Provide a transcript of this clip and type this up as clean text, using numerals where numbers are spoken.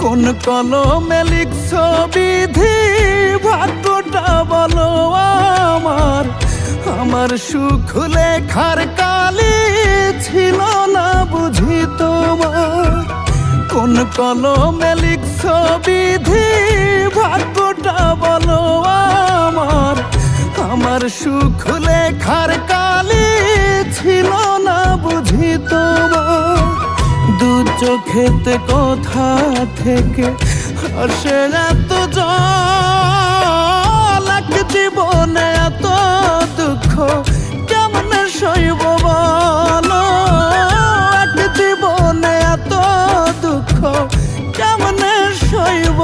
কোন কলমে লিখছ বিধি ভাগ্যটা বলো আমার। আমার সুখ লেখার কালি ছিল না বুঝি তোমার। কোন কলমে লিখছ বিধি ভাগ্যটা বলো আমার। আমার সুখ লেখার কালি ছিল না বুঝি তোমার। দু চোখেতে কোথা থেকে আসে এত জল, এক জীবনে এত দুঃখ কেমনে সইব বলো। এক জীবনে এত দুঃখ কেমনে সইব